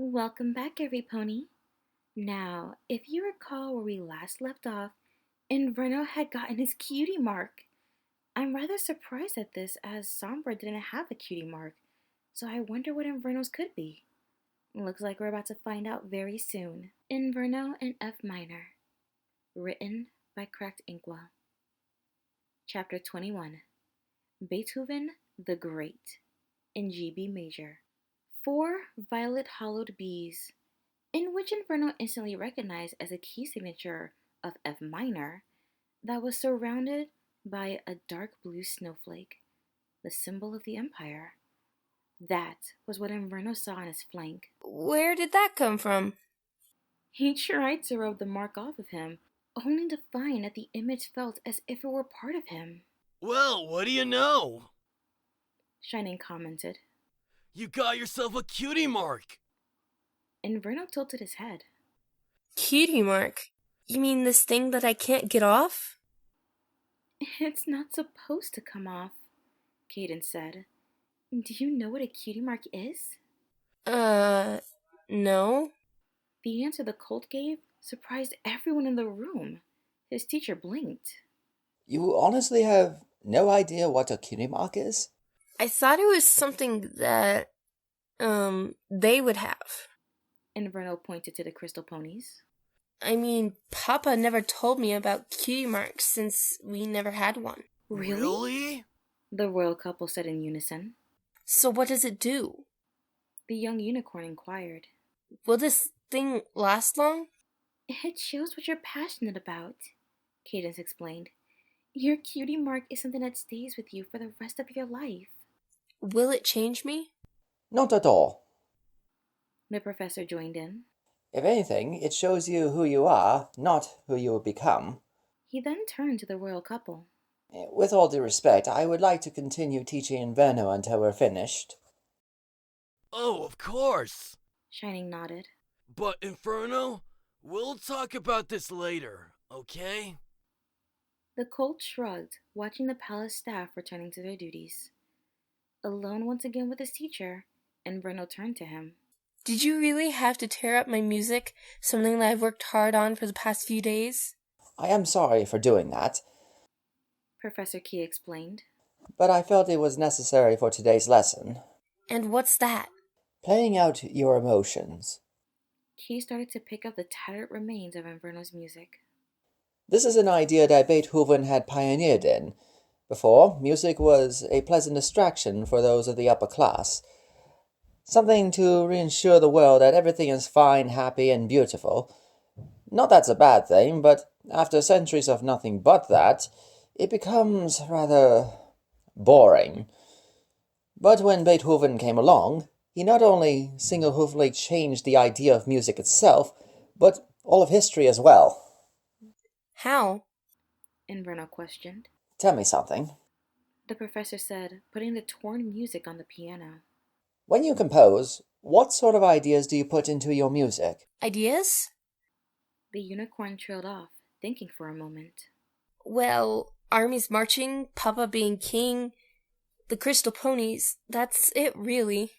Welcome back, every pony. Now, if you recall where we last left off, Inverno had gotten his cutie mark. I'm rather surprised at this, as Sombra didn't have a cutie mark, so I wonder what Inverno's could be. Looks like we're about to find out very soon. Inverno in F minor, written by Cracked Inkwell. Chapter 21, Beethoven the Great, in GB major. 4 violet-hollowed Bs, in which Inverno instantly recognized as a key signature of F minor that was surrounded by a dark blue snowflake, the symbol of the Empire. That was what Inverno saw on his flank. Where did that come from? He tried to rub the mark off of him, only to find that the image felt as if it were part of him. Well, what do you know? Shining commented. You got yourself a cutie mark. Inverno tilted his head. Cutie mark? You mean this thing that I can't get off? It's not supposed to come off, Caden said. Do you know what a cutie mark is? No. The answer the colt gave surprised everyone in the room. His teacher blinked. You honestly have no idea what a cutie mark is? I thought it was something that, they would have. Inverno pointed to the crystal ponies. I mean, Papa never told me about cutie marks since we never had one. Really? The royal couple said in unison. So what does it do? The young unicorn inquired. Will this thing last long? It shows what you're passionate about, Cadence explained. Your cutie mark is something that stays with you for the rest of your life. Will it change me? Not at all. The professor joined in. If anything, it shows you who you are, not who you will become. He then turned to the royal couple. With all due respect, I would like to continue teaching Inverno until we're finished. Oh, of course. Shining nodded. But Inferno, we'll talk about this later, okay? The colt shrugged, watching the palace staff returning to their duties. Alone once again with his teacher, Inverno turned to him. Did you really have to tear up my music, something that I've worked hard on for the past few days? I am sorry for doing that, Professor Key explained. but I felt it was necessary for today's lesson. And what's that? Playing out your emotions. Key started to pick up the tattered remains of Inverno's music. This is an idea that Beethoven had pioneered in. Before, music was a pleasant distraction for those of the upper class. Something to reassure the world that everything is fine, happy, and beautiful. Not that's a bad thing, but after centuries of nothing but that, it becomes rather boring. But when Beethoven came along, he not only single-handedly changed the idea of music itself, but all of history as well. How? Inverno questioned. Tell me something. The professor said, putting the torn music on the piano. When you compose, what sort of ideas do you put into your music? Ideas? The unicorn trailed off, thinking for a moment. Well, armies marching, Papa being king, the crystal ponies, that's it really.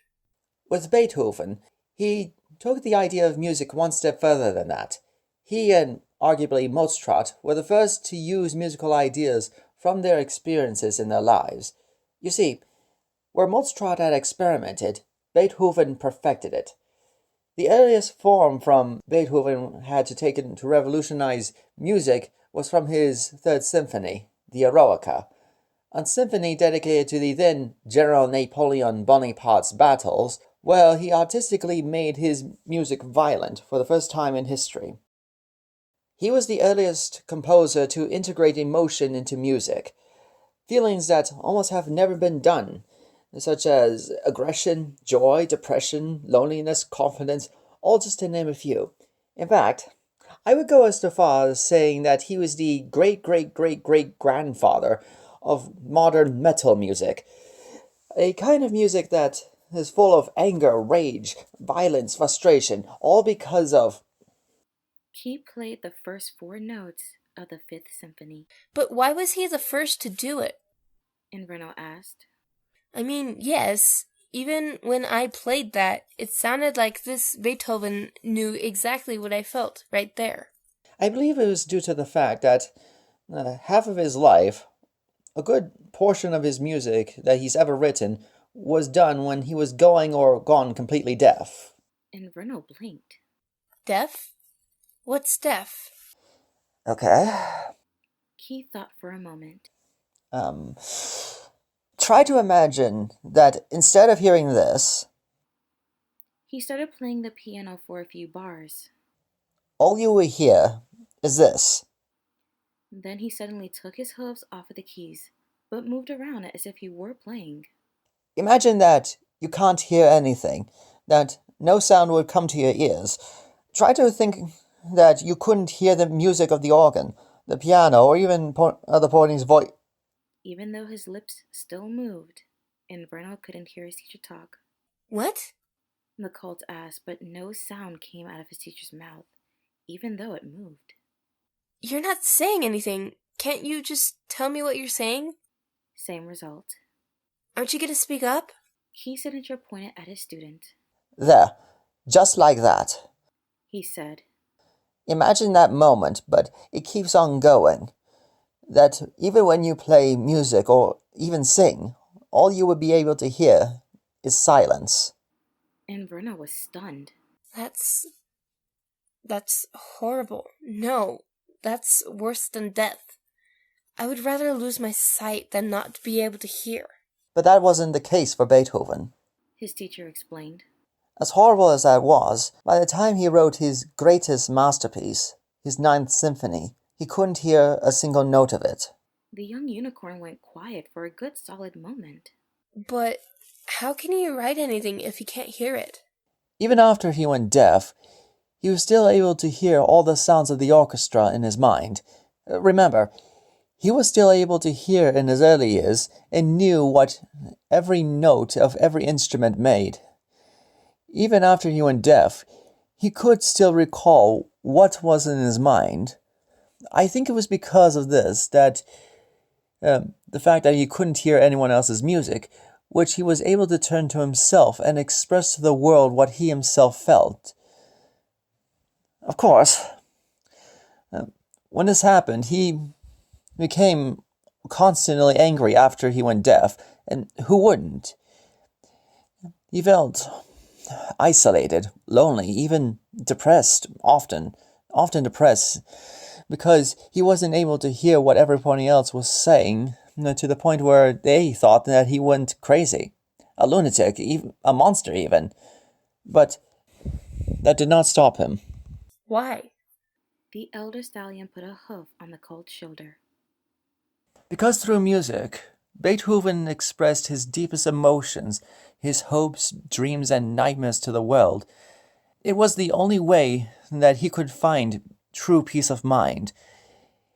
With Beethoven, he took the idea of music one step further than that. He and arguably Mozart were the first to use musical ideas from their experiences in their lives. You see, where Mozart had experimented, Beethoven perfected it. The earliest form from Beethoven had to take it to revolutionize music was from his Third Symphony, the Eroica, a symphony dedicated to the then General Napoleon Bonaparte's battles, where he artistically made his music violent for the first time in history. He was the earliest composer to integrate emotion into music, feelings that almost have never been done, such as aggression, joy, depression, loneliness, confidence, all just to name a few. In fact, I would go as far as saying that he was the great-great-great-great-grandfather of modern metal music, a kind of music that is full of anger, rage, violence, frustration, all because of... Key played the first 4 notes of the Fifth Symphony. But why was he the first to do it? Inverno asked. I mean, yes, Even when I played that, it sounded like this Beethoven knew exactly what I felt right there. I believe it was due to the fact that half of his life, a good portion of his music that he's ever written, was done when he was going or gone completely deaf. Inverno blinked. Deaf? What's deaf? Okay. Keith thought for a moment. Um, Try to imagine that instead of hearing this, He started playing the piano for a few bars. all you will hear is this. Then he suddenly took his hooves off of the keys, but moved around as if he were playing. Imagine that you can't hear anything, that no sound would come to your ears. Try to think that you couldn't hear the music of the organ, the piano, or even the pony's voice. Even though his lips still moved, Inverno couldn't hear his teacher talk. What? The colt asked, but no sound came out of his teacher's mouth, even though it moved. You're not saying anything. Can't you just tell me what you're saying? Same result. Aren't you going to speak up? Keith's signature pointed at his student. There, just like that. He said, Imagine that moment, but it keeps on going. That even when you play music or even sing, all you would be able to hear is silence. Inverno was stunned. That's horrible. No, that's worse than death. I would rather lose my sight than not be able to hear. But that wasn't the case for Beethoven. His teacher explained. As horrible as that was, by the time he wrote his greatest masterpiece, his Ninth Symphony, he couldn't hear a single note of it. The young unicorn went quiet for a good solid moment. But how can he write anything if he can't hear it? Even after he went deaf, he was still able to hear all the sounds of the orchestra in his mind. Remember, he was still able to hear in his early years and knew what every note of every instrument made. Even after he went deaf, he could still recall what was in his mind. I think it was because of this that the fact that he couldn't hear anyone else's music, which he was able to turn to himself and express to the world what he himself felt. Of course, when this happened, he became constantly angry after he went deaf, and who wouldn't? He felt isolated, lonely, even depressed, often depressed, because he wasn't able to hear what everybody else was saying, to the point where they thought that he went crazy, a lunatic, even a monster even. But that did not stop him. Why? The elder stallion put a hoof on the colt's shoulder. Because through music, Beethoven expressed his deepest emotions, his hopes, dreams, and nightmares to the world. It was the only way that he could find true peace of mind.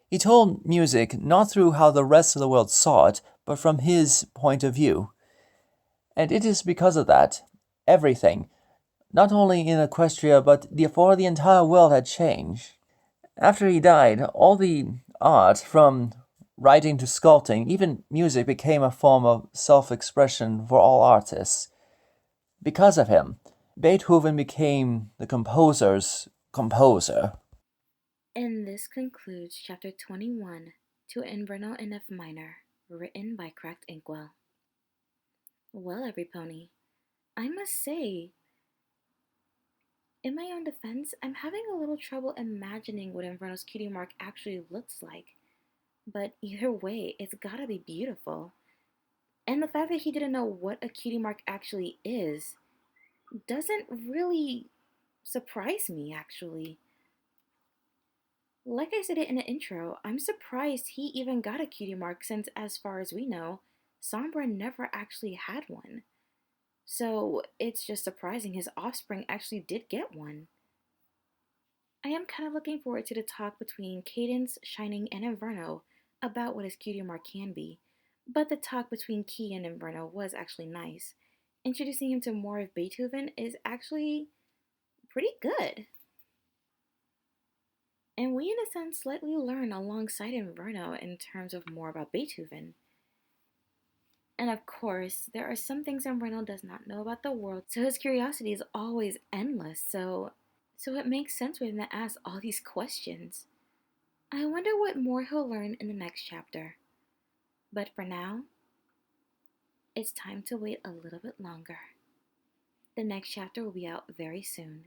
He told music not through how the rest of the world saw it, but from his point of view. And it is because of that, everything, not only in Equestria, but for the entire world had changed. After he died, all the art, from writing to sculpting, even music, became a form of self-expression for all artists. Because of him, Beethoven became the composer's composer. And this concludes Chapter 21, To Inverno in F minor, written by Cracked Inkwell. Well, every pony, I must say, in my own defense, I'm having a little trouble imagining what Inverno's cutie mark actually looks like. But either way, it's gotta be beautiful. And the fact that he didn't know what a cutie mark actually is doesn't really surprise me, actually. Like I said it in the intro, I'm surprised he even got a cutie mark since, as far as we know, Sombra never actually had one. So it's just surprising his offspring actually did get one. I am kind of looking forward to the talk between Cadence, Shining, and Inverno about what his cutie mark can be, but the talk between Key and Inverno was actually nice. Introducing him to more of Beethoven is actually pretty good. And we, in a sense, slightly learn alongside Inverno in terms of more about Beethoven. And of course, there are some things Inverno does not know about the world, so his curiosity is always endless, so it makes sense for him to ask all these questions. I wonder what more he'll learn in the next chapter. But for now, it's time to wait a little bit longer. The next chapter will be out very soon.